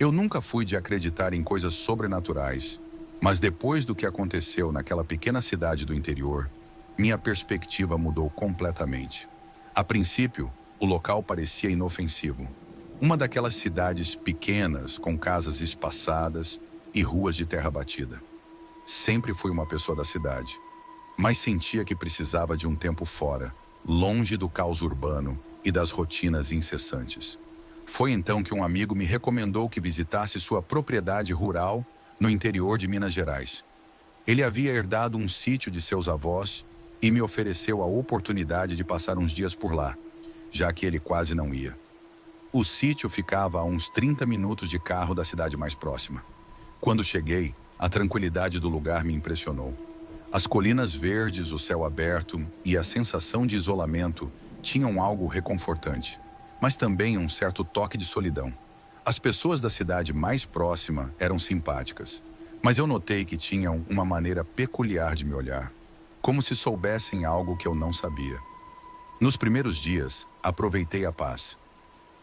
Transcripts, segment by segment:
Eu nunca fui de acreditar em coisas sobrenaturais, mas depois do que aconteceu naquela pequena cidade do interior, minha perspectiva mudou completamente. A princípio, o local parecia inofensivo. Uma daquelas cidades pequenas, com casas espaçadas e ruas de terra batida. Sempre fui uma pessoa da cidade, mas sentia que precisava de um tempo fora, longe do caos urbano e das rotinas incessantes. Foi então que um amigo me recomendou que visitasse sua propriedade rural no interior de Minas Gerais. Ele havia herdado um sítio de seus avós e me ofereceu a oportunidade de passar uns dias por lá, já que ele quase não ia. O sítio ficava a uns 30 minutos de carro da cidade mais próxima. Quando cheguei, a tranquilidade do lugar me impressionou. As colinas verdes, o céu aberto e a sensação de isolamento tinham algo reconfortante, mas também um certo toque de solidão. As pessoas da cidade mais próxima eram simpáticas, mas eu notei que tinham uma maneira peculiar de me olhar, como se soubessem algo que eu não sabia. Nos primeiros dias, aproveitei a paz.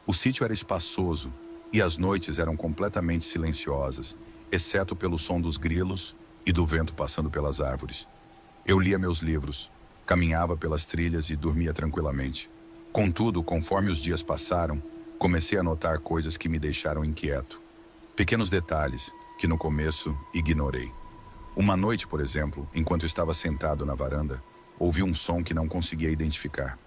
O sítio era espaçoso e as noites eram completamente silenciosas, exceto pelo som dos grilos e do vento passando pelas árvores. Eu lia meus livros, caminhava pelas trilhas e dormia tranquilamente. Contudo, conforme os dias passaram, comecei a notar coisas que me deixaram inquieto. Pequenos detalhes que no começo ignorei. Uma noite, por exemplo, enquanto estava sentado na varanda, ouvi um som que não conseguia identificar.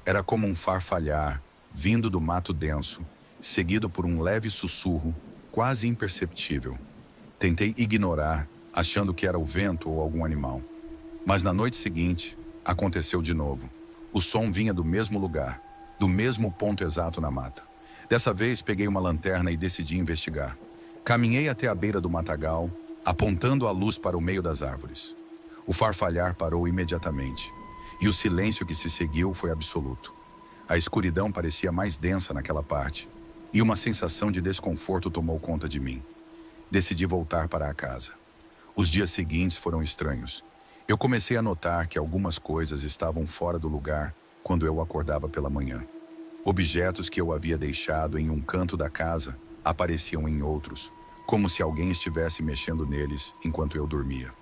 Era como um farfalhar vindo do mato denso, seguido por um leve sussurro, quase imperceptível. Tentei ignorar, achando que era o vento ou algum animal. Mas na noite seguinte, aconteceu de novo. O som vinha do mesmo lugar, do mesmo ponto exato na mata. Dessa vez, peguei uma lanterna e decidi investigar. Caminhei até a beira do matagal, apontando a luz para o meio das árvores. O farfalhar parou imediatamente, e o silêncio que se seguiu foi absoluto. A escuridão parecia mais densa naquela parte, e uma sensação de desconforto tomou conta de mim. Decidi voltar para a casa. Os dias seguintes foram estranhos. Eu comecei a notar que algumas coisas estavam fora do lugar quando eu acordava pela manhã. Objetos que eu havia deixado em um canto da casa apareciam em outros, como se alguém estivesse mexendo neles enquanto eu dormia.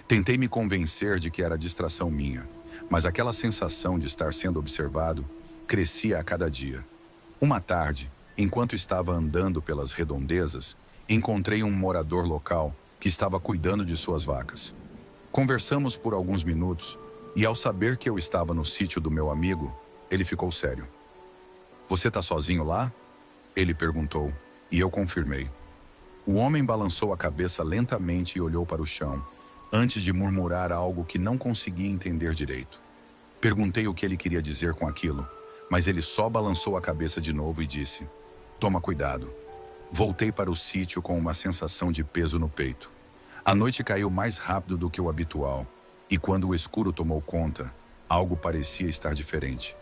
Tentei me convencer de que era distração minha, mas aquela sensação de estar sendo observado crescia a cada dia. Uma tarde, enquanto estava andando pelas redondezas, encontrei um morador local que estava cuidando de suas vacas. Conversamos por alguns minutos e, ao saber que eu estava no sítio do meu amigo, ele ficou sério. "Você está sozinho lá?" Ele perguntou, e eu confirmei. O homem balançou a cabeça lentamente e olhou para o chão, antes de murmurar algo que não conseguia entender direito. Perguntei o que ele queria dizer com aquilo, mas ele só balançou a cabeça de novo e disse: "Toma cuidado." Voltei para o sítio com uma sensação de peso no peito. A noite caiu mais rápido do que o habitual, e quando o escuro tomou conta, algo parecia estar diferente.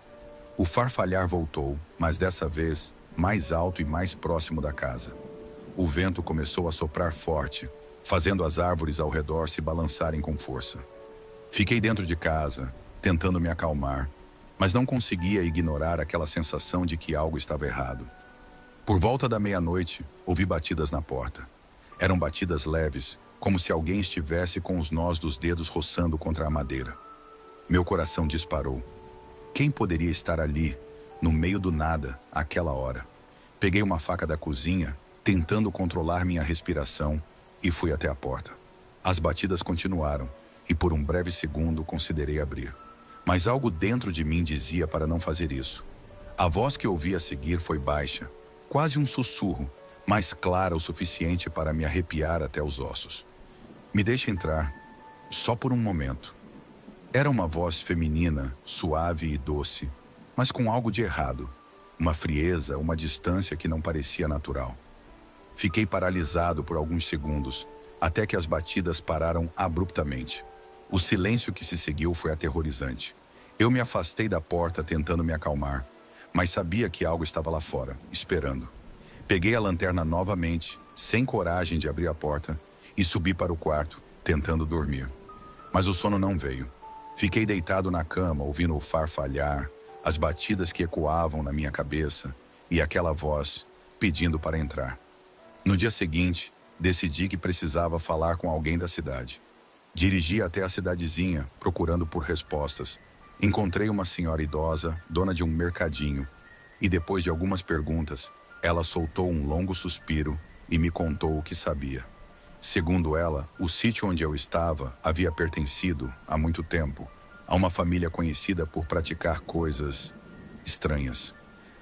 O farfalhar voltou, mas dessa vez mais alto e mais próximo da casa. O vento começou a soprar forte, fazendo as árvores ao redor se balançarem com força. Fiquei dentro de casa, tentando me acalmar, mas não conseguia ignorar aquela sensação de que algo estava errado. Por volta da meia-noite, ouvi batidas na porta. Eram batidas leves, como se alguém estivesse com os nós dos dedos roçando contra a madeira. Meu coração disparou. Quem poderia estar ali, no meio do nada, àquela hora? Peguei uma faca da cozinha, tentando controlar minha respiração, e fui até a porta. As batidas continuaram, e por um breve segundo considerei abrir. Mas algo dentro de mim dizia para não fazer isso. A voz que ouvi a seguir foi baixa, quase um sussurro, mas clara o suficiente para me arrepiar até os ossos. "Me deixe entrar, só por um momento." Era uma voz feminina, suave e doce, mas com algo de errado. Uma frieza, uma distância que não parecia natural. Fiquei paralisado por alguns segundos, até que as batidas pararam abruptamente. O silêncio que se seguiu foi aterrorizante. Eu me afastei da porta tentando me acalmar, mas sabia que algo estava lá fora, esperando. Peguei a lanterna novamente, sem coragem de abrir a porta, e subi para o quarto, tentando dormir. Mas o sono não veio. Fiquei deitado na cama, ouvindo o farfalhar, as batidas que ecoavam na minha cabeça e aquela voz pedindo para entrar. No dia seguinte, decidi que precisava falar com alguém da cidade. Dirigi até a cidadezinha, procurando por respostas. Encontrei uma senhora idosa, dona de um mercadinho, e depois de algumas perguntas, ela soltou um longo suspiro e me contou o que sabia. Segundo ela, o sítio onde eu estava havia pertencido, há muito tempo, a uma família conhecida por praticar coisas estranhas.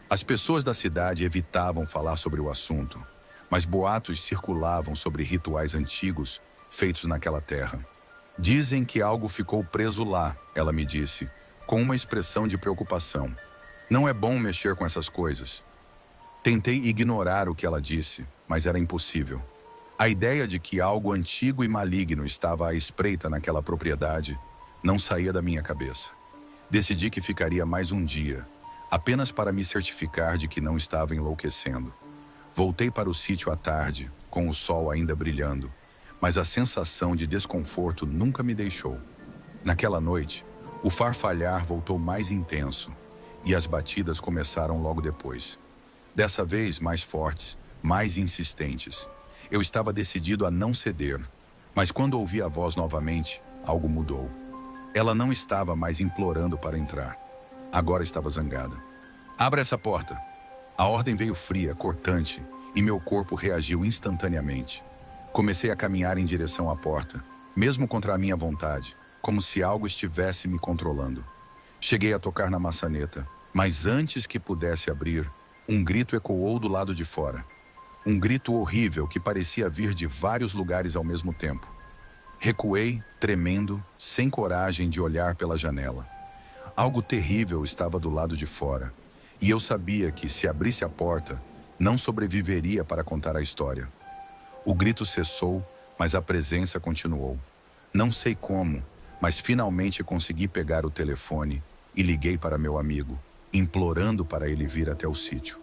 As pessoas da cidade evitavam falar sobre o assunto, mas boatos circulavam sobre rituais antigos feitos naquela terra. Dizem que algo ficou preso lá, ela me disse, com uma expressão de preocupação. Não é bom mexer com essas coisas. Tentei ignorar o que ela disse, mas era impossível. A ideia de que algo antigo e maligno estava à espreita naquela propriedade não saía da minha cabeça. Decidi que ficaria mais um dia, apenas para me certificar de que não estava enlouquecendo. Voltei para o sítio à tarde, com o sol ainda brilhando, mas a sensação de desconforto nunca me deixou. Naquela noite, o farfalhar voltou mais intenso e as batidas começaram logo depois. Dessa vez mais fortes, mais insistentes. Eu estava decidido a não ceder, mas quando ouvi a voz novamente, algo mudou. Ela não estava mais implorando para entrar. Agora estava zangada. Abra essa porta. A ordem veio fria, cortante, e meu corpo reagiu instantaneamente. Comecei a caminhar em direção à porta, mesmo contra a minha vontade, como se algo estivesse me controlando. Cheguei a tocar na maçaneta, mas antes que pudesse abrir, um grito ecoou do lado de fora. Um grito horrível que parecia vir de vários lugares ao mesmo tempo. Recuei, tremendo, sem coragem de olhar pela janela. Algo terrível estava do lado de fora, e eu sabia que, se abrisse a porta, não sobreviveria para contar a história. O grito cessou, mas a presença continuou. Não sei como, mas finalmente consegui pegar o telefone e liguei para meu amigo, implorando para ele vir até o sítio.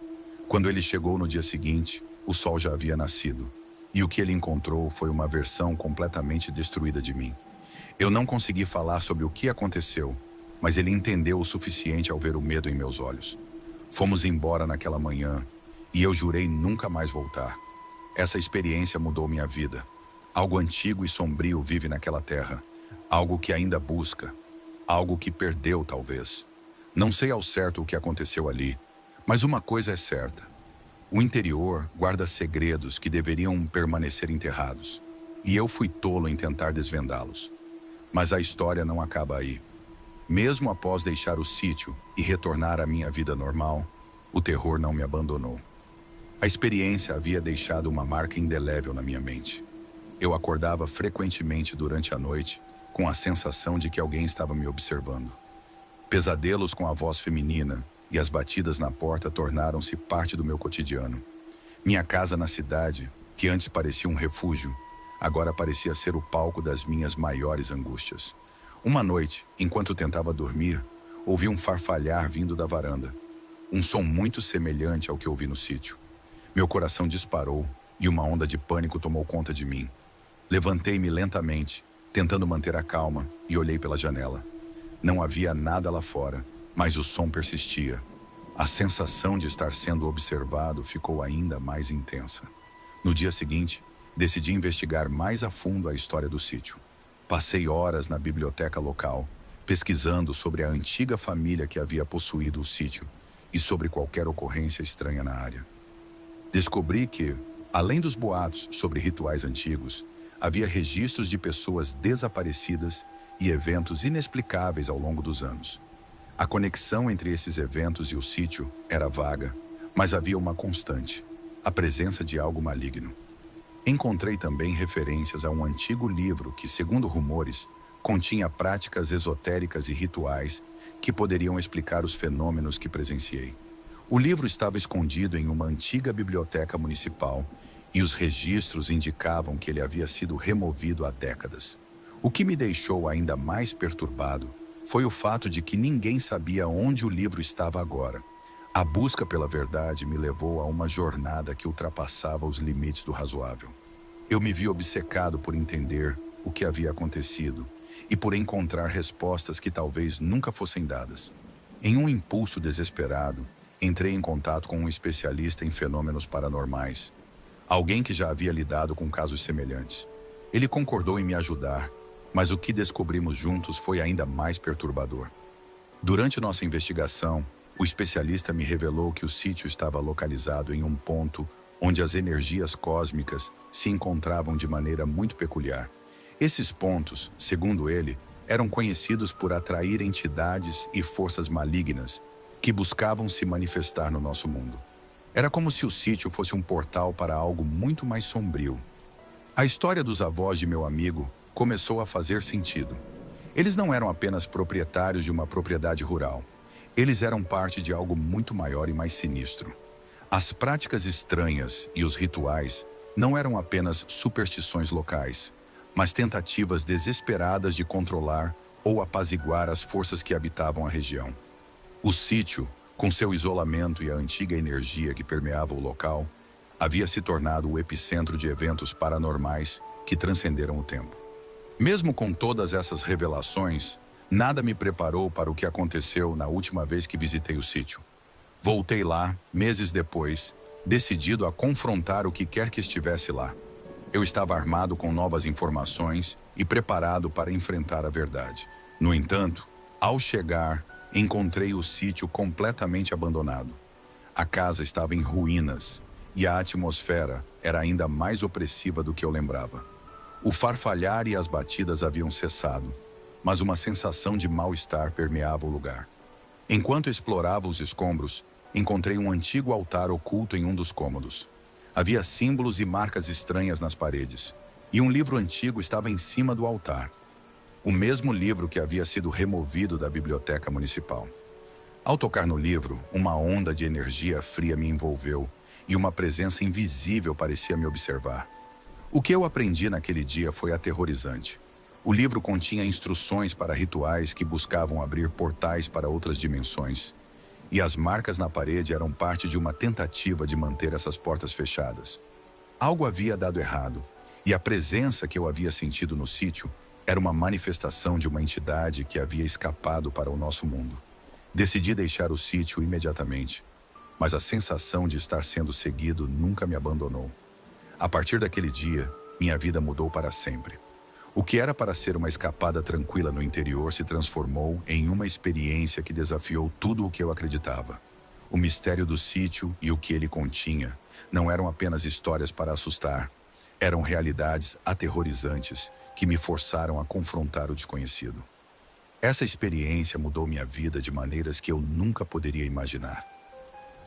Quando ele chegou no dia seguinte, o sol já havia nascido, e o que ele encontrou foi uma versão completamente destruída de mim. Eu não consegui falar sobre o que aconteceu, mas ele entendeu o suficiente ao ver o medo em meus olhos. Fomos embora naquela manhã, e eu jurei nunca mais voltar. Essa experiência mudou minha vida. Algo antigo e sombrio vive naquela terra, algo que ainda busca, algo que perdeu talvez. Não sei ao certo o que aconteceu ali, mas uma coisa é certa. O interior guarda segredos que deveriam permanecer enterrados, e eu fui tolo em tentar desvendá-los. Mas a história não acaba aí. Mesmo após deixar o sítio e retornar à minha vida normal, o terror não me abandonou. A experiência havia deixado uma marca indelével na minha mente. Eu acordava frequentemente durante a noite com a sensação de que alguém estava me observando. Pesadelos com a voz feminina e as batidas na porta tornaram-se parte do meu cotidiano. Minha casa na cidade, que antes parecia um refúgio, agora parecia ser o palco das minhas maiores angústias. Uma noite, enquanto tentava dormir, ouvi um farfalhar vindo da varanda. Um som muito semelhante ao que ouvi no sítio. Meu coração disparou e uma onda de pânico tomou conta de mim. Levantei-me lentamente, tentando manter a calma, e olhei pela janela. Não havia nada lá fora, mas o som persistia. A sensação de estar sendo observado ficou ainda mais intensa. No dia seguinte, decidi investigar mais a fundo a história do sítio. Passei horas na biblioteca local, pesquisando sobre a antiga família que havia possuído o sítio e sobre qualquer ocorrência estranha na área. Descobri que, além dos boatos sobre rituais antigos, havia registros de pessoas desaparecidas e eventos inexplicáveis ao longo dos anos. A conexão entre esses eventos e o sítio era vaga, mas havia uma constante: a presença de algo maligno. Encontrei também referências a um antigo livro que, segundo rumores, continha práticas esotéricas e rituais que poderiam explicar os fenômenos que presenciei. O livro estava escondido em uma antiga biblioteca municipal e os registros indicavam que ele havia sido removido há décadas. O que me deixou ainda mais perturbado foi o fato de que ninguém sabia onde o livro estava agora. A busca pela verdade me levou a uma jornada que ultrapassava os limites do razoável. Eu me vi obcecado por entender o que havia acontecido e por encontrar respostas que talvez nunca fossem dadas. Em um impulso desesperado, entrei em contato com um especialista em fenômenos paranormais. alguém que já havia lidado com casos semelhantes. Ele concordou em me ajudar, mas o que descobrimos juntos foi ainda mais perturbador. Durante nossa investigação, o especialista me revelou que o sítio estava localizado em um ponto onde as energias cósmicas se encontravam de maneira muito peculiar. Esses pontos, segundo ele, eram conhecidos por atrair entidades e forças malignas que buscavam se manifestar no nosso mundo. Era como se o sítio fosse um portal para algo muito mais sombrio. A história dos avós de meu amigo começou a fazer sentido. Eles não eram apenas proprietários de uma propriedade rural. Eles eram parte de algo muito maior e mais sinistro. As práticas estranhas e os rituais não eram apenas superstições locais, mas tentativas desesperadas de controlar ou apaziguar as forças que habitavam a região. O sítio, com seu isolamento e a antiga energia que permeava o local, havia se tornado o epicentro de eventos paranormais que transcenderam o tempo. Mesmo com todas essas revelações, nada me preparou para o que aconteceu na última vez que visitei o sítio. Voltei lá, meses depois, decidido a confrontar o que quer que estivesse lá. Eu estava armado com novas informações e preparado para enfrentar a verdade. No entanto, ao chegar, encontrei o sítio completamente abandonado. A casa estava em ruínas e a atmosfera era ainda mais opressiva do que eu lembrava. O farfalhar e as batidas haviam cessado, mas uma sensação de mal-estar permeava o lugar. Enquanto explorava os escombros, encontrei um antigo altar oculto em um dos cômodos. Havia símbolos e marcas estranhas nas paredes, e um livro antigo estava em cima do altar. O mesmo livro que havia sido removido da biblioteca municipal. Ao tocar no livro, uma onda de energia fria me envolveu e uma presença invisível parecia me observar. O que eu aprendi naquele dia foi aterrorizante. O livro continha instruções para rituais que buscavam abrir portais para outras dimensões. E as marcas na parede eram parte de uma tentativa de manter essas portas fechadas. Algo havia dado errado, e a presença que eu havia sentido no sítio era uma manifestação de uma entidade que havia escapado para o nosso mundo. Decidi deixar o sítio imediatamente, mas a sensação de estar sendo seguido nunca me abandonou. A partir daquele dia, minha vida mudou para sempre. O que era para ser uma escapada tranquila no interior se transformou em uma experiência que desafiou tudo o que eu acreditava. O mistério do sítio e o que ele continha não eram apenas histórias para assustar, eram realidades aterrorizantes que me forçaram a confrontar o desconhecido. Essa experiência mudou minha vida de maneiras que eu nunca poderia imaginar.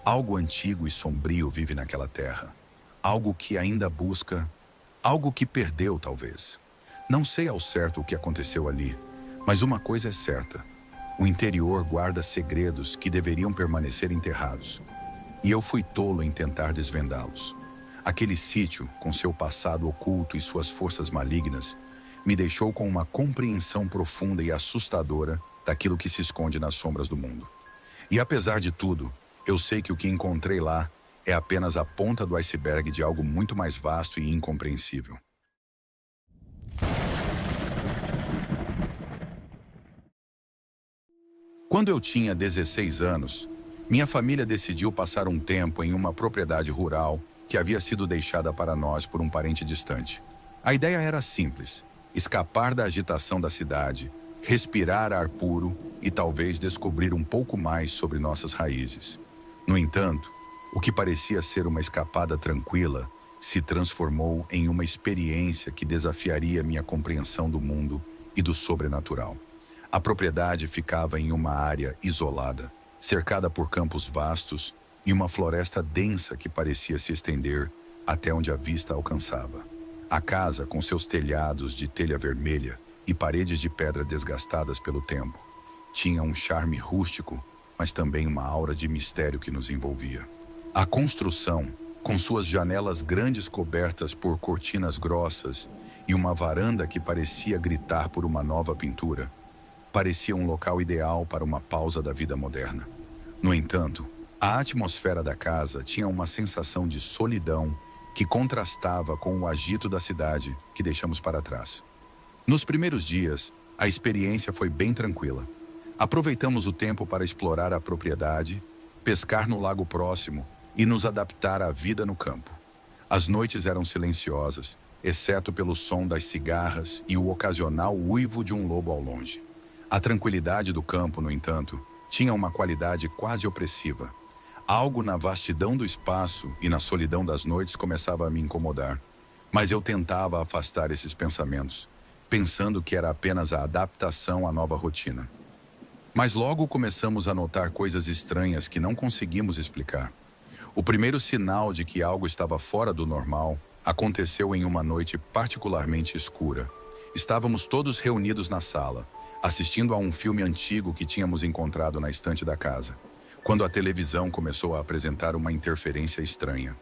Algo antigo e sombrio vive naquela terra. Algo que ainda busca, algo que perdeu talvez. Não sei ao certo o que aconteceu ali, mas uma coisa é certa. O interior guarda segredos que deveriam permanecer enterrados. E eu fui tolo em tentar desvendá-los. Aquele sítio, com seu passado oculto e suas forças malignas, me deixou com uma compreensão profunda e assustadora daquilo que se esconde nas sombras do mundo. E apesar de tudo, eu sei que o que encontrei lá é apenas a ponta do iceberg de algo muito mais vasto e incompreensível. Quando eu tinha 16 anos, minha família decidiu passar um tempo em uma propriedade rural que havia sido deixada para nós por um parente distante. A ideia era simples: escapar da agitação da cidade, respirar ar puro e talvez descobrir um pouco mais sobre nossas raízes. No entanto, o que parecia ser uma escapada tranquila se transformou em uma experiência que desafiaria minha compreensão do mundo e do sobrenatural. A propriedade ficava em uma área isolada, cercada por campos vastos e uma floresta densa que parecia se estender até onde a vista alcançava. A casa, com seus telhados de telha vermelha e paredes de pedra desgastadas pelo tempo, tinha um charme rústico, mas também uma aura de mistério que nos envolvia. A construção, com suas janelas grandes cobertas por cortinas grossas e uma varanda que parecia gritar por uma nova pintura, parecia um local ideal para uma pausa da vida moderna. No entanto, a atmosfera da casa tinha uma sensação de solidão que contrastava com o agito da cidade que deixamos para trás. Nos primeiros dias, a experiência foi bem tranquila. Aproveitamos o tempo para explorar a propriedade, pescar no lago próximo e nos adaptar à vida no campo. As noites eram silenciosas, exceto pelo som das cigarras e o ocasional uivo de um lobo ao longe. A tranquilidade do campo, no entanto, tinha uma qualidade quase opressiva. Algo na vastidão do espaço e na solidão das noites começava a me incomodar. Mas eu tentava afastar esses pensamentos, pensando que era apenas a adaptação à nova rotina. Mas logo começamos a notar coisas estranhas que não conseguimos explicar. O primeiro sinal de que algo estava fora do normal aconteceu em uma noite particularmente escura. Estávamos todos reunidos na sala, assistindo a um filme antigo que tínhamos encontrado na estante da casa, quando a televisão começou a apresentar uma interferência estranha.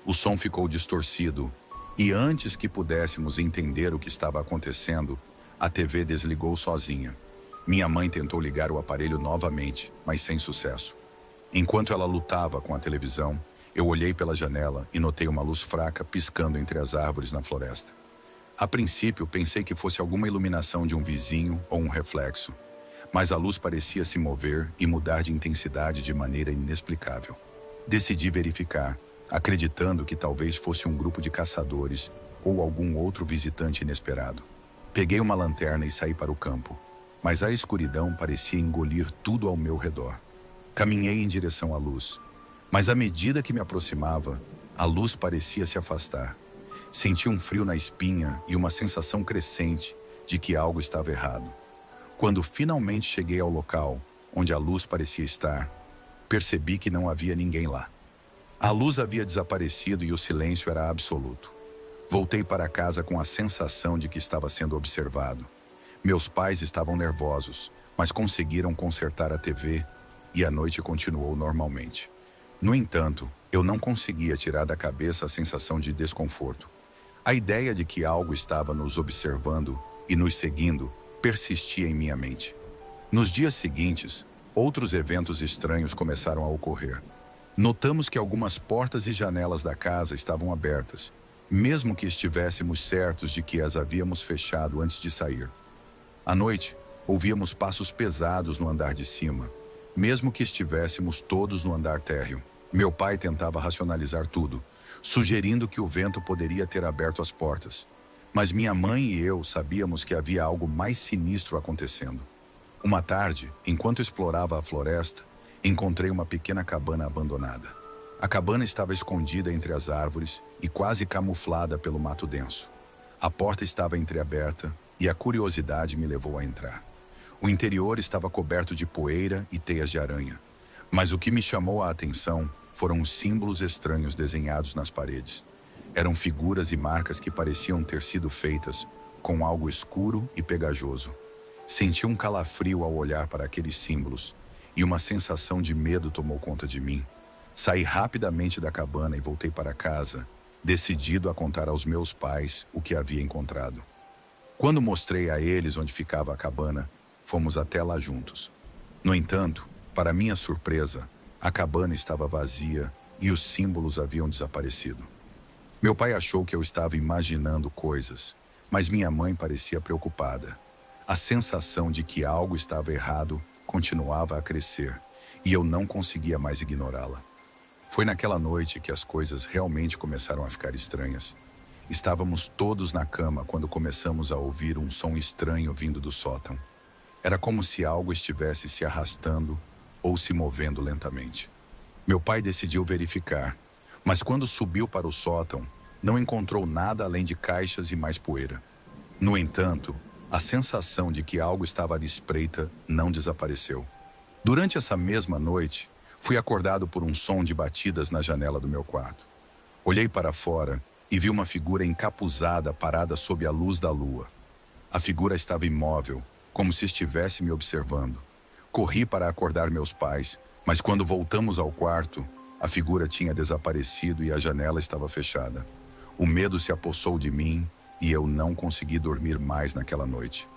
O som ficou distorcido e antes que pudéssemos entender o que estava acontecendo, a TV desligou sozinha. Minha mãe tentou ligar o aparelho novamente, mas sem sucesso. Enquanto ela lutava com a televisão, eu olhei pela janela e notei uma luz fraca piscando entre as árvores na floresta. A princípio, pensei que fosse alguma iluminação de um vizinho ou um reflexo, mas a luz parecia se mover e mudar de intensidade de maneira inexplicável. Decidi verificar, acreditando que talvez fosse um grupo de caçadores ou algum outro visitante inesperado. Peguei uma lanterna e saí para o campo, mas a escuridão parecia engolir tudo ao meu redor. Caminhei em direção à luz, mas à medida que me aproximava, a luz parecia se afastar. Senti um frio na espinha e uma sensação crescente de que algo estava errado. Quando finalmente cheguei ao local onde a luz parecia estar, percebi que não havia ninguém lá. A luz havia desaparecido e o silêncio era absoluto. Voltei para casa com a sensação de que estava sendo observado. Meus pais estavam nervosos, mas conseguiram consertar a TV e a noite continuou normalmente. No entanto, eu não conseguia tirar da cabeça a sensação de desconforto. A ideia de que algo estava nos observando e nos seguindo persistia em minha mente. Nos dias seguintes, outros eventos estranhos começaram a ocorrer. Notamos que algumas portas e janelas da casa estavam abertas, mesmo que estivéssemos certos de que as havíamos fechado antes de sair. À noite, ouvíamos passos pesados no andar de cima, mesmo que estivéssemos todos no andar térreo. Meu pai tentava racionalizar tudo, sugerindo que o vento poderia ter aberto as portas. Mas minha mãe e eu sabíamos que havia algo mais sinistro acontecendo. Uma tarde, enquanto explorava a floresta, encontrei uma pequena cabana abandonada. A cabana estava escondida entre as árvores e quase camuflada pelo mato denso. A porta estava entreaberta e a curiosidade me levou a entrar. O interior estava coberto de poeira e teias de aranha, mas o que me chamou a atenção foram os símbolos estranhos desenhados nas paredes. Eram figuras e marcas que pareciam ter sido feitas com algo escuro e pegajoso. Senti um calafrio ao olhar para aqueles símbolos e uma sensação de medo tomou conta de mim. Saí rapidamente da cabana e voltei para casa, decidido a contar aos meus pais o que havia encontrado. Quando mostrei a eles onde ficava a cabana, fomos até lá juntos. No entanto, para minha surpresa, a cabana estava vazia e os símbolos haviam desaparecido. Meu pai achou que eu estava imaginando coisas, mas minha mãe parecia preocupada. A sensação de que algo estava errado continuava a crescer e eu não conseguia mais ignorá-la. Foi naquela noite que as coisas realmente começaram a ficar estranhas. Estávamos todos na cama quando começamos a ouvir um som estranho vindo do sótão. Era como se algo estivesse se arrastando ou se movendo lentamente. Meu pai decidiu verificar, mas quando subiu para o sótão, não encontrou nada além de caixas e mais poeira. No entanto, a sensação de que algo estava à espreita não desapareceu. Durante essa mesma noite, fui acordado por um som de batidas na janela do meu quarto. Olhei para fora e vi uma figura encapuzada parada sob a luz da lua. A figura estava imóvel, como se estivesse me observando. Corri para acordar meus pais, mas quando voltamos ao quarto, a figura tinha desaparecido e a janela estava fechada. O medo se apossou de mim e eu não consegui dormir mais naquela noite.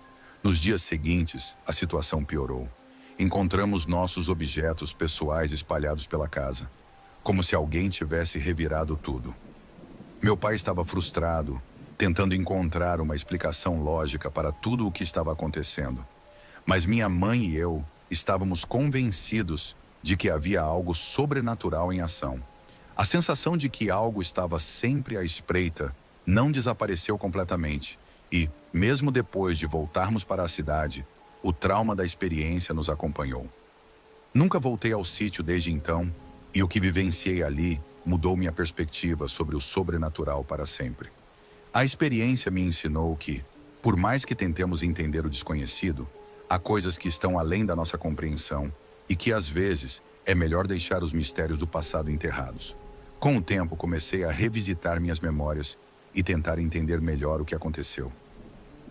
Nos dias seguintes, a situação piorou. Encontramos nossos objetos pessoais espalhados pela casa, como se alguém tivesse revirado tudo. Meu pai estava frustrado, tentando encontrar uma explicação lógica para tudo o que estava acontecendo. Mas minha mãe e eu estávamos convencidos de que havia algo sobrenatural em ação. A sensação de que algo estava sempre à espreita não desapareceu completamente e, mesmo depois de voltarmos para a cidade, o trauma da experiência nos acompanhou. Nunca voltei ao sítio desde então e o que vivenciei ali mudou minha perspectiva sobre o sobrenatural para sempre. A experiência me ensinou que, por mais que tentemos entender o desconhecido, há coisas que estão além da nossa compreensão e que, às vezes, é melhor deixar os mistérios do passado enterrados. Com o tempo, comecei a revisitar minhas memórias e tentar entender melhor o que aconteceu.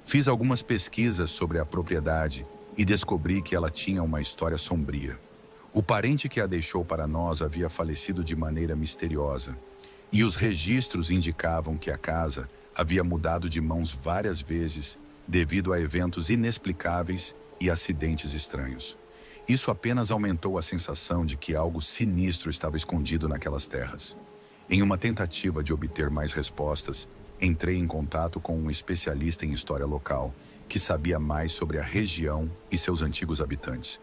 Fiz algumas pesquisas sobre a propriedade e descobri que ela tinha uma história sombria. O parente que a deixou para nós havia falecido de maneira misteriosa, e os registros indicavam que a casa havia mudado de mãos várias vezes devido a eventos inexplicáveis e acidentes estranhos. Isso apenas aumentou a sensação de que algo sinistro estava escondido naquelas terras. Em uma tentativa de obter mais respostas, entrei em contato com um especialista em história local, que sabia mais sobre a região e seus antigos habitantes.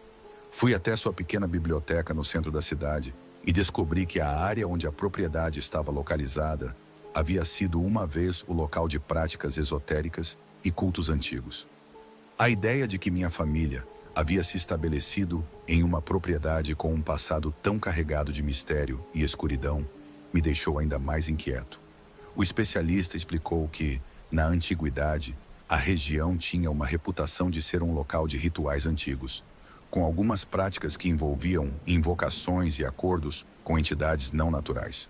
Fui até sua pequena biblioteca no centro da cidade e descobri que a área onde a propriedade estava localizada havia sido uma vez o local de práticas esotéricas e cultos antigos. A ideia de que minha família havia se estabelecido em uma propriedade com um passado tão carregado de mistério e escuridão me deixou ainda mais inquieto. O especialista explicou que, na antiguidade, a região tinha uma reputação de ser um local de rituais antigos, com algumas práticas que envolviam invocações e acordos com entidades não naturais.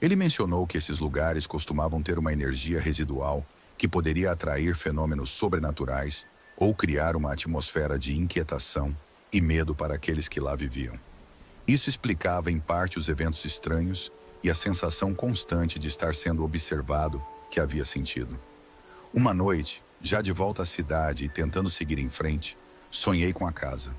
Ele mencionou que esses lugares costumavam ter uma energia residual que poderia atrair fenômenos sobrenaturais ou criar uma atmosfera de inquietação e medo para aqueles que lá viviam. Isso explicava em parte os eventos estranhos e a sensação constante de estar sendo observado que havia sentido. Uma noite, já de volta à cidade e tentando seguir em frente, sonhei com a casa.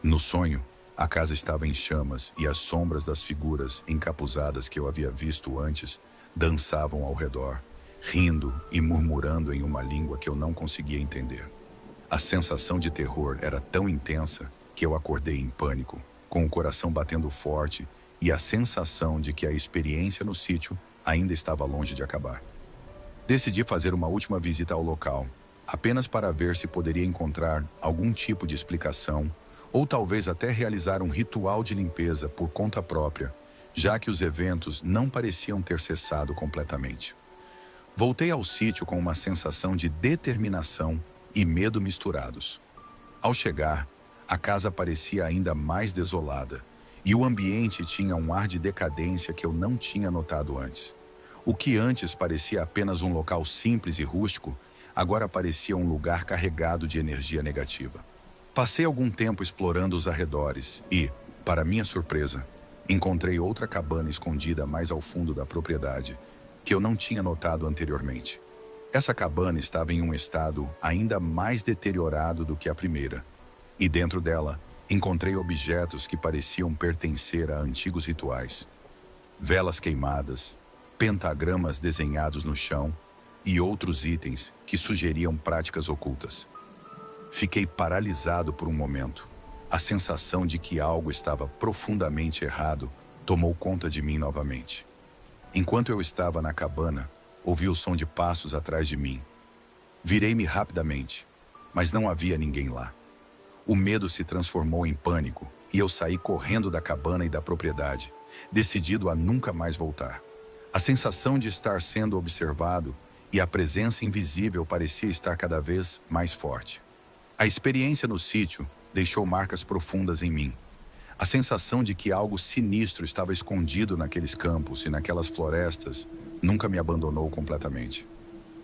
No sonho, a casa estava em chamas e as sombras das figuras encapuzadas que eu havia visto antes dançavam ao redor, rindo e murmurando em uma língua que eu não conseguia entender. A sensação de terror era tão intensa que eu acordei em pânico, com o coração batendo forte e a sensação de que a experiência no sítio ainda estava longe de acabar. Decidi fazer uma última visita ao local, apenas para ver se poderia encontrar algum tipo de explicação ou talvez até realizar um ritual de limpeza por conta própria, já que os eventos não pareciam ter cessado completamente. Voltei ao sítio com uma sensação de determinação e medo misturados. Ao chegar, a casa parecia ainda mais desolada e o ambiente tinha um ar de decadência que eu não tinha notado antes. O que antes parecia apenas um local simples e rústico, agora parecia um lugar carregado de energia negativa. Passei algum tempo explorando os arredores e, para minha surpresa, encontrei outra cabana escondida mais ao fundo da propriedade, que eu não tinha notado anteriormente. Essa cabana estava em um estado ainda mais deteriorado do que a primeira, e dentro dela encontrei objetos que pareciam pertencer a antigos rituais. Velas queimadas, pentagramas desenhados no chão e outros itens que sugeriam práticas ocultas. Fiquei paralisado por um momento. A sensação de que algo estava profundamente errado tomou conta de mim novamente. Enquanto eu estava na cabana, ouvi o som de passos atrás de mim. Virei-me rapidamente, mas não havia ninguém lá. O medo se transformou em pânico e eu saí correndo da cabana e da propriedade, decidido a nunca mais voltar. A sensação de estar sendo observado e a presença invisível parecia estar cada vez mais forte. A experiência no sítio deixou marcas profundas em mim. A sensação de que algo sinistro estava escondido naqueles campos e naquelas florestas nunca me abandonou completamente.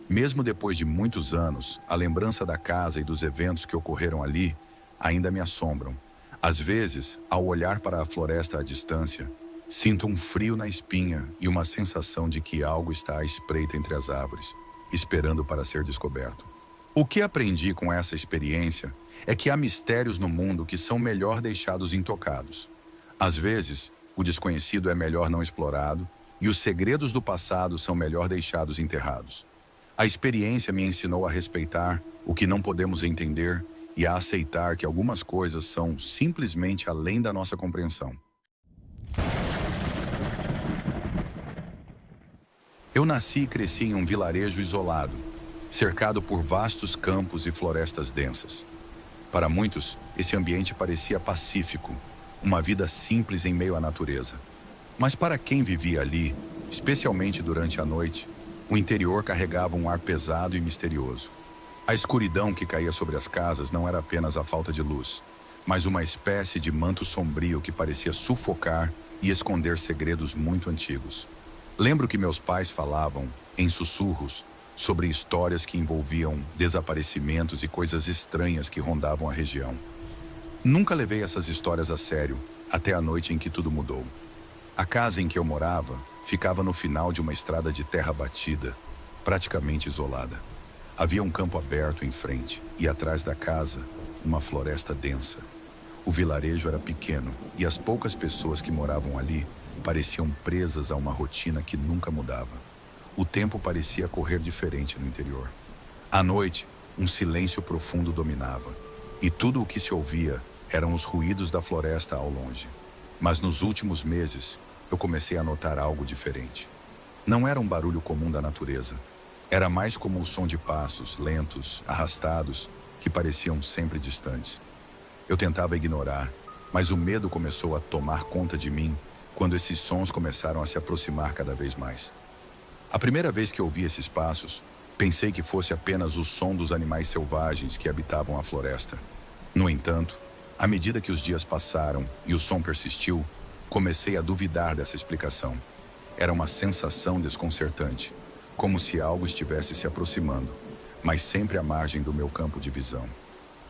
Mesmo depois de muitos anos, a lembrança da casa e dos eventos que ocorreram ali ainda me assombram. Às vezes, ao olhar para a floresta à distância, sinto um frio na espinha e uma sensação de que algo está à espreita entre as árvores, esperando para ser descoberto. O que aprendi com essa experiência é que há mistérios no mundo que são melhor deixados intocados. Às vezes, o desconhecido é melhor não explorado e os segredos do passado são melhor deixados enterrados. A experiência me ensinou a respeitar o que não podemos entender e a aceitar que algumas coisas são simplesmente além da nossa compreensão. Eu nasci e cresci em um vilarejo isolado, cercado por vastos campos e florestas densas. Para muitos, esse ambiente parecia pacífico, uma vida simples em meio à natureza. Mas para quem vivia ali, especialmente durante a noite, o interior carregava um ar pesado e misterioso. A escuridão que caía sobre as casas não era apenas a falta de luz, mas uma espécie de manto sombrio que parecia sufocar e esconder segredos muito antigos. Lembro que meus pais falavam, em sussurros, sobre histórias que envolviam desaparecimentos e coisas estranhas que rondavam a região. Nunca levei essas histórias a sério, até a noite em que tudo mudou. A casa em que eu morava ficava no final de uma estrada de terra batida, praticamente isolada. Havia um campo aberto em frente e atrás da casa, uma floresta densa. O vilarejo era pequeno e as poucas pessoas que moravam ali pareciam presas a uma rotina que nunca mudava. O tempo parecia correr diferente no interior. À noite, um silêncio profundo dominava, e tudo o que se ouvia eram os ruídos da floresta ao longe. Mas nos últimos meses, eu comecei a notar algo diferente. Não era um barulho comum da natureza. Era mais como o som de passos lentos, arrastados, que pareciam sempre distantes. Eu tentava ignorar, mas o medo começou a tomar conta de mim quando esses sons começaram a se aproximar cada vez mais. A primeira vez que ouvi esses passos, pensei que fosse apenas o som dos animais selvagens que habitavam a floresta. No entanto, à medida que os dias passaram e o som persistiu, comecei a duvidar dessa explicação. Era uma sensação desconcertante, como se algo estivesse se aproximando, mas sempre à margem do meu campo de visão.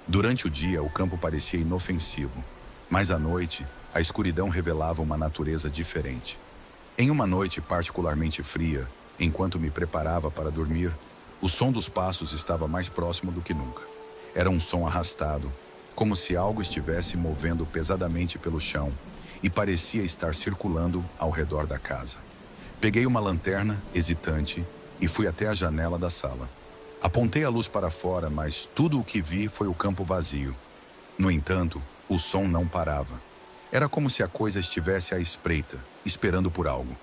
Durante o dia, o campo parecia inofensivo, mas à noite, a escuridão revelava uma natureza diferente. Em uma noite particularmente fria, enquanto me preparava para dormir, o som dos passos estava mais próximo do que nunca. Era um som arrastado, como se algo estivesse movendo pesadamente pelo chão e parecia estar circulando ao redor da casa. Peguei uma lanterna, hesitante, e fui até a janela da sala. Apontei a luz para fora, mas tudo o que vi foi o campo vazio. No entanto, o som não parava. Era como se a coisa estivesse à espreita, esperando por algo.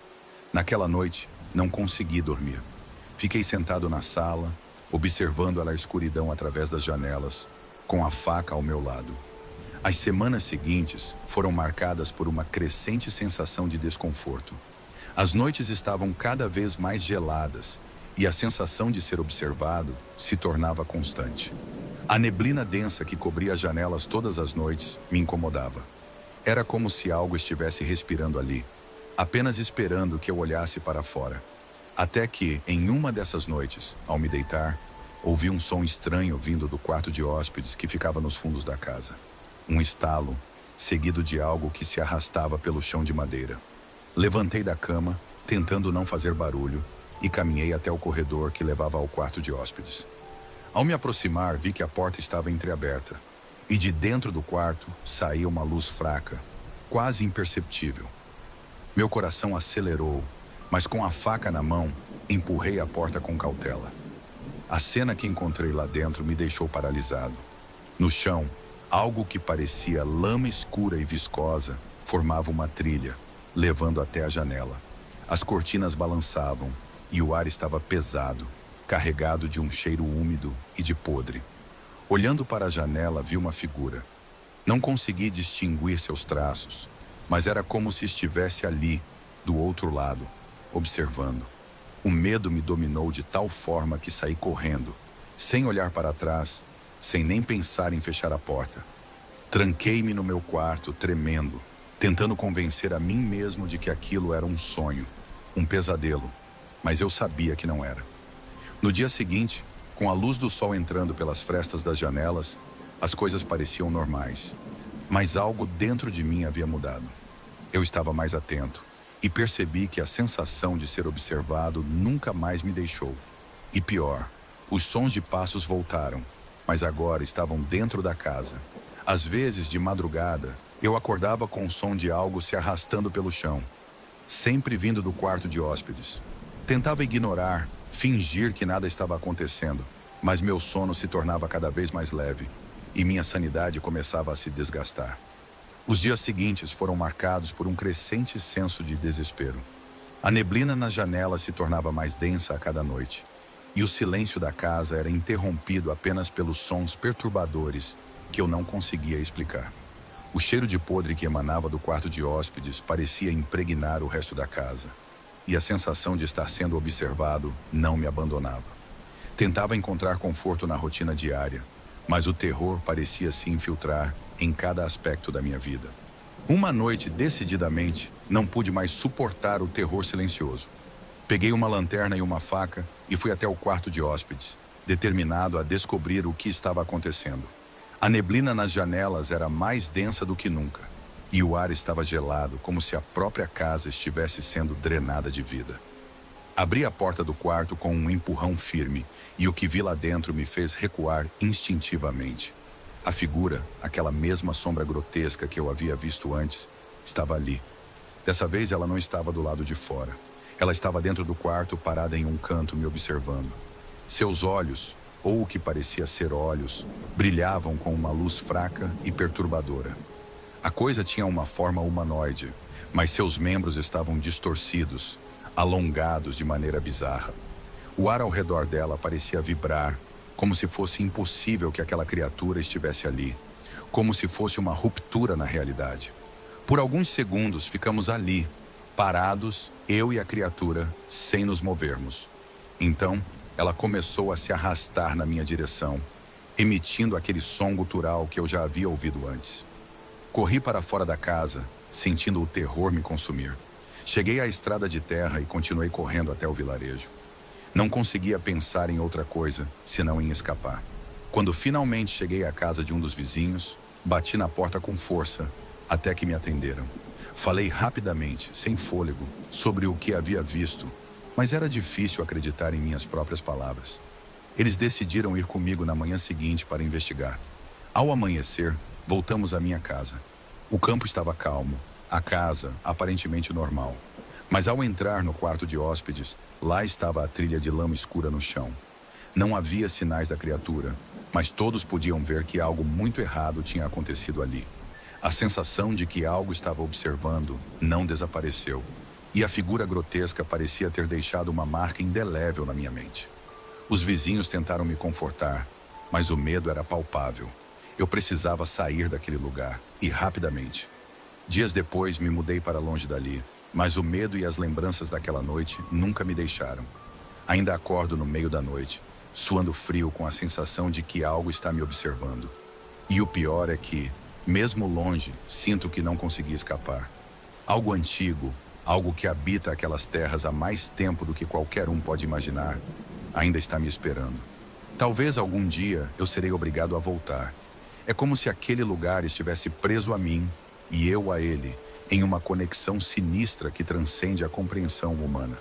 Naquela noite, não consegui dormir. Fiquei sentado na sala, observando a escuridão através das janelas, com a faca ao meu lado. As semanas seguintes foram marcadas por uma crescente sensação de desconforto. As noites estavam cada vez mais geladas e a sensação de ser observado se tornava constante. A neblina densa que cobria as janelas todas as noites me incomodava. Era como se algo estivesse respirando ali, apenas esperando que eu olhasse para fora. Até que, em uma dessas noites, ao me deitar, ouvi um som estranho vindo do quarto de hóspedes que ficava nos fundos da casa. Um estalo, seguido de algo que se arrastava pelo chão de madeira. Levantei da cama, tentando não fazer barulho, e caminhei até o corredor que levava ao quarto de hóspedes. Ao me aproximar, vi que a porta estava entreaberta, e de dentro do quarto saía uma luz fraca, quase imperceptível. Meu coração acelerou, mas com a faca na mão, empurrei a porta com cautela. A cena que encontrei lá dentro me deixou paralisado. No chão, algo que parecia lama escura e viscosa formava uma trilha, levando até a janela. As cortinas balançavam e o ar estava pesado, carregado de um cheiro úmido e de podre. Olhando para a janela, vi uma figura. Não consegui distinguir seus traços, mas era como se estivesse ali, do outro lado, observando. O medo me dominou de tal forma que saí correndo, sem olhar para trás, sem nem pensar em fechar a porta. Tranquei-me no meu quarto, tremendo, tentando convencer a mim mesmo de que aquilo era um sonho, um pesadelo, mas eu sabia que não era. No dia seguinte, com a luz do sol entrando pelas frestas das janelas, as coisas pareciam normais, mas algo dentro de mim havia mudado. Eu estava mais atento e percebi que a sensação de ser observado nunca mais me deixou. E pior, os sons de passos voltaram, mas agora estavam dentro da casa. Às vezes, de madrugada, eu acordava com o som de algo se arrastando pelo chão, sempre vindo do quarto de hóspedes. Tentava ignorar, fingir que nada estava acontecendo, mas meu sono se tornava cada vez mais leve e minha sanidade começava a se desgastar. Os dias seguintes foram marcados por um crescente senso de desespero. A neblina nas janelas se tornava mais densa a cada noite, e o silêncio da casa era interrompido apenas pelos sons perturbadores que eu não conseguia explicar. O cheiro de podre que emanava do quarto de hóspedes parecia impregnar o resto da casa, e a sensação de estar sendo observado não me abandonava. Tentava encontrar conforto na rotina diária, mas o terror parecia se infiltrar em cada aspecto da minha vida. Uma noite, decididamente, não pude mais suportar o terror silencioso. Peguei uma lanterna e uma faca e fui até o quarto de hóspedes, determinado a descobrir o que estava acontecendo. A neblina nas janelas era mais densa do que nunca, e o ar estava gelado, como se a própria casa estivesse sendo drenada de vida. Abri a porta do quarto com um empurrão firme, e o que vi lá dentro me fez recuar instintivamente. A figura, aquela mesma sombra grotesca que eu havia visto antes, estava ali. Dessa vez ela não estava do lado de fora. Ela estava dentro do quarto, parada em um canto, me observando. Seus olhos, ou o que parecia ser olhos, brilhavam com uma luz fraca e perturbadora. A coisa tinha uma forma humanoide, mas seus membros estavam distorcidos, alongados de maneira bizarra. O ar ao redor dela parecia vibrar, como se fosse impossível que aquela criatura estivesse ali, como se fosse uma ruptura na realidade. Por alguns segundos ficamos ali, parados, eu e a criatura, sem nos movermos. Então, ela começou a se arrastar na minha direção, emitindo aquele som gutural que eu já havia ouvido antes. Corri para fora da casa, sentindo o terror me consumir. Cheguei à estrada de terra e continuei correndo até o vilarejo. Não conseguia pensar em outra coisa, senão em escapar. Quando finalmente cheguei à casa de um dos vizinhos, bati na porta com força, até que me atenderam. Falei rapidamente, sem fôlego, sobre o que havia visto, mas era difícil acreditar em minhas próprias palavras. Eles decidiram ir comigo na manhã seguinte para investigar. Ao amanhecer, voltamos à minha casa. O campo estava calmo, a casa aparentemente normal. Mas ao entrar no quarto de hóspedes, lá estava a trilha de lama escura no chão. Não havia sinais da criatura, mas todos podiam ver que algo muito errado tinha acontecido ali. A sensação de que algo estava observando não desapareceu, e a figura grotesca parecia ter deixado uma marca indelével na minha mente. Os vizinhos tentaram me confortar, mas o medo era palpável. Eu precisava sair daquele lugar, e rapidamente. Dias depois me mudei para longe dali, mas o medo e as lembranças daquela noite nunca me deixaram. Ainda acordo no meio da noite, suando frio com a sensação de que algo está me observando. E o pior é que, mesmo longe, sinto que não consegui escapar. Algo antigo, algo que habita aquelas terras há mais tempo do que qualquer um pode imaginar, ainda está me esperando. Talvez algum dia eu serei obrigado a voltar. É como se aquele lugar estivesse preso a mim e eu a ele, em uma conexão sinistra que transcende a compreensão humana.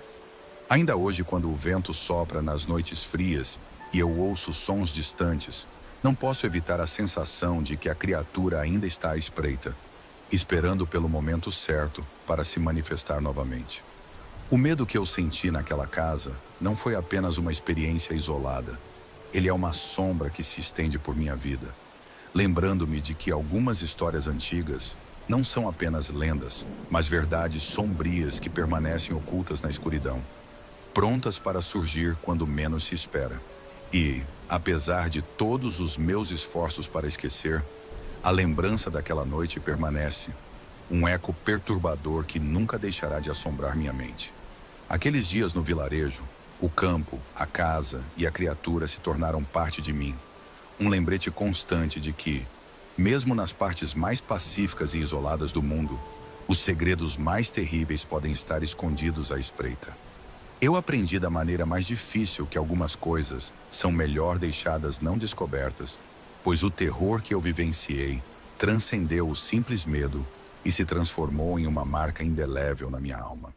Ainda hoje, quando o vento sopra nas noites frias e eu ouço sons distantes, não posso evitar a sensação de que a criatura ainda está à espreita, esperando pelo momento certo para se manifestar novamente. O medo que eu senti naquela casa não foi apenas uma experiência isolada. Ele é uma sombra que se estende por minha vida, lembrando-me de que algumas histórias antigas não são apenas lendas, mas verdades sombrias que permanecem ocultas na escuridão, prontas para surgir quando menos se espera. E, apesar de todos os meus esforços para esquecer, a lembrança daquela noite permanece, um eco perturbador que nunca deixará de assombrar minha mente. Aqueles dias no vilarejo, o campo, a casa e a criatura se tornaram parte de mim, um lembrete constante de que, mesmo nas partes mais pacíficas e isoladas do mundo, os segredos mais terríveis podem estar escondidos à espreita. Eu aprendi da maneira mais difícil que algumas coisas são melhor deixadas não descobertas, pois o terror que eu vivenciei transcendeu o simples medo e se transformou em uma marca indelével na minha alma.